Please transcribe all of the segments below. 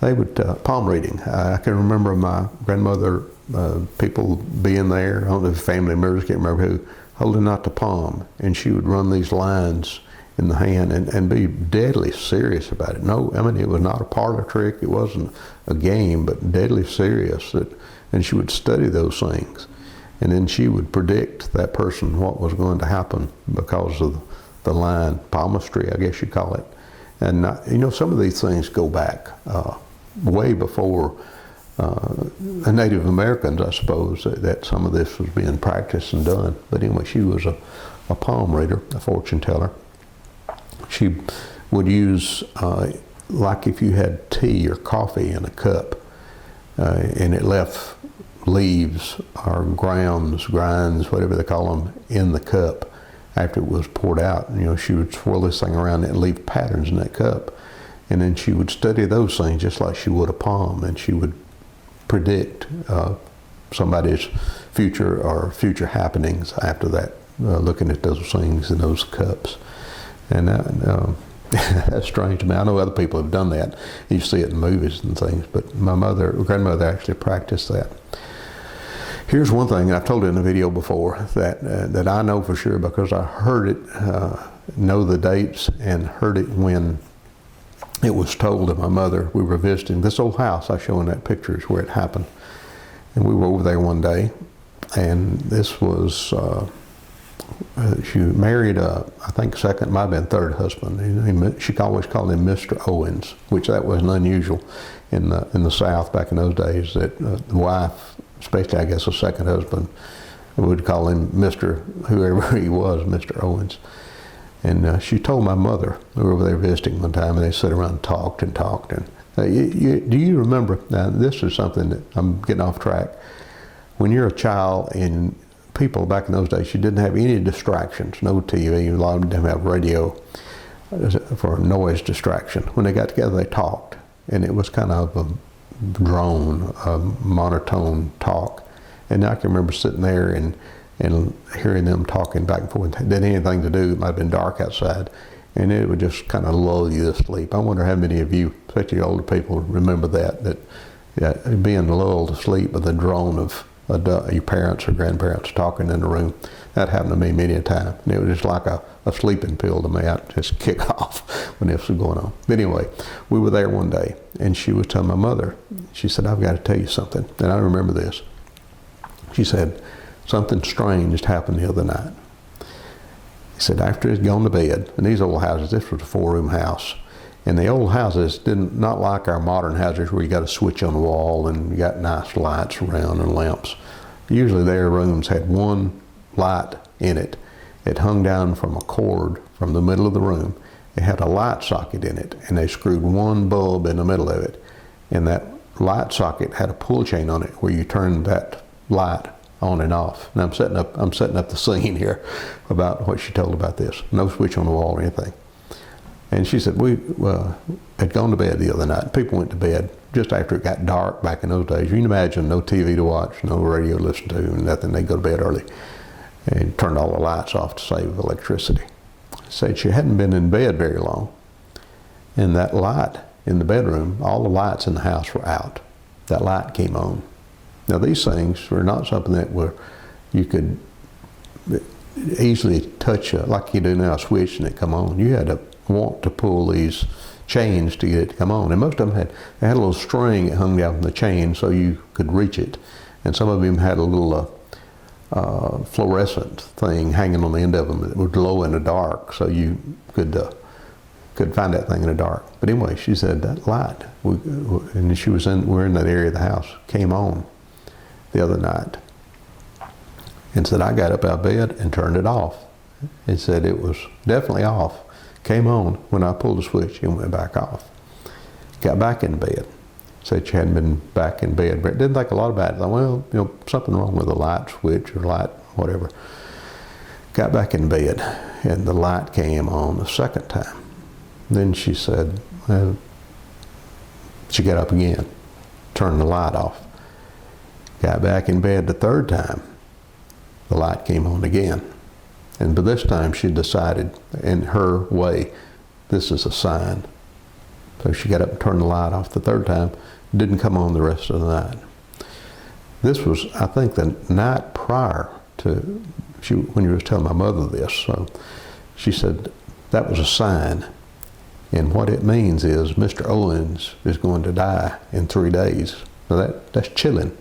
They would, palm reading. I can remember my grandmother, people being there, I don't know if family members, can't remember who, holding out the palm, and she would run these lines in the hand and be deadly serious about it. No, I mean, it was not a parlor trick, it wasn't a game, but deadly serious. And she would study those things. And then she would predict that person what was going to happen because of the line, palmistry, I guess you call it. And you know, some of these things go back way before the Native Americans, I suppose, that some of this was being practiced and done. But anyway, she was a palm reader, a fortune teller. She would use, like if you had tea or coffee in a cup, and it left leaves or grinds, whatever they call them, in the cup after it was poured out. You know, she would swirl this thing around and leave patterns in that cup. And then she would study those things just like she would a palm, and she would predict somebody's future or future happenings after that, looking at those things in those cups. And that's strange to me. I know other people have done that. You see it in movies and things, but my grandmother actually practiced that. Here's one thing, and I've told it in a video before, that I know for sure because I heard it, know the dates, and heard it when it was told to my mother. We were visiting this old house I show in that picture is where it happened. And we were over there one day, and this was, she married I think second, might have been third husband. She always called him Mr. Owens, which that wasn't unusual in the South back in those days, that the wife, especially I guess a second husband, would call him Mr. whoever he was, Mr. Owens. And she told my mother, we were over there visiting one time, and they sat around and talked. And do you remember, now this is something that I'm getting off track, when you're a child and people back in those days, you didn't have any distractions, no TV, a lot of them didn't have radio for noise distraction. When they got together, they talked, and it was kind of a drone, a monotone talk. And I can remember sitting there and hearing them talking back and forth. It didn't have anything to do, it might have been dark outside, and it would just kind of lull you to sleep. I wonder how many of you, especially older people, remember that being lulled to sleep with the drone of your parents or grandparents talking in the room. That happened to me many a time. And it was just like a sleeping pill to me. I'd just kick off when this was going on. But anyway, we were there one day, and she was telling my mother, she said, I've got to tell you something. And I remember this. She said, something strange just happened the other night. He said, after he'd gone to bed, and these old houses, this was a 4-room house, and the old houses not like our modern houses where you got a switch on the wall and you got nice lights around and lamps. Usually their rooms had one light in it. It hung down from a cord from the middle of the room. It had a light socket in it, and they screwed one bulb in the middle of it. And that light socket had a pull chain on it where you turned that light on and off. And I'm setting up the scene here about what she told about this. No switch on the wall or anything. And she said, we had gone to bed the other night. People went to bed just after it got dark back in those days. You can imagine no TV to watch, no radio to listen to, nothing. They'd go to bed early and turned all the lights off to save electricity. Said she hadn't been in bed very long, and that light in the bedroom, all the lights in the house were out. That light came on. Now these things were not something that you could easily touch, like you do now, a switch and it come on. You had to want to pull these chains to get it to come on. And most of them they had a little string that hung down from the chain so you could reach it. And some of them had a little fluorescent thing hanging on the end of them that would glow in the dark, so you could find that thing in the dark. But anyway, she said that light, and we're in that area of the house, came on the other night, and said I got up out of bed and turned it off. It said it was definitely off. Came on when I pulled the switch and went back off. Got back in bed. Said she hadn't been back in bed, but didn't think a lot about it. Thought, well, something wrong with the light switch or light, whatever. Got back in bed, and the light came on the second time. Then she said, she got up again, turned the light off. Got back in bed the third time. The light came on again. And by this time she decided in her way, this is a sign. So she got up and turned the light off the third time. Didn't come on the rest of the night. This was, I think, the night prior to when you was telling my mother this. So she said that was a sign. And what it means is Mr. Owens is going to die in 3 days. So that's chilling.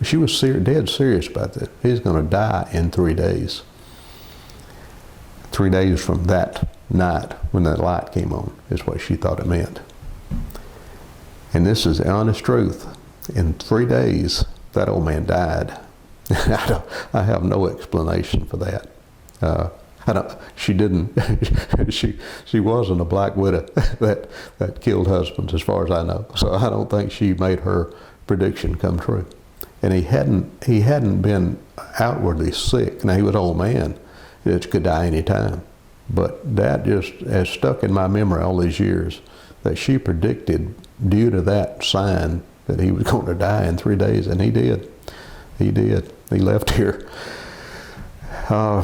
She was dead serious about that. He's going to die in 3 days. 3 days from that night when that light came on is what she thought it meant. And this is the honest truth. In 3 days, that old man died. I have no explanation for that. She didn't. she wasn't a black widow that killed husbands, as far as I know. So I don't think she made her prediction come true. And he hadn't been outwardly sick. Now, he was an old man. It could die any time. But that just has stuck in my memory all these years, that she predicted, due to that sign, that he was going to die in 3 days, and he did. He did. He left here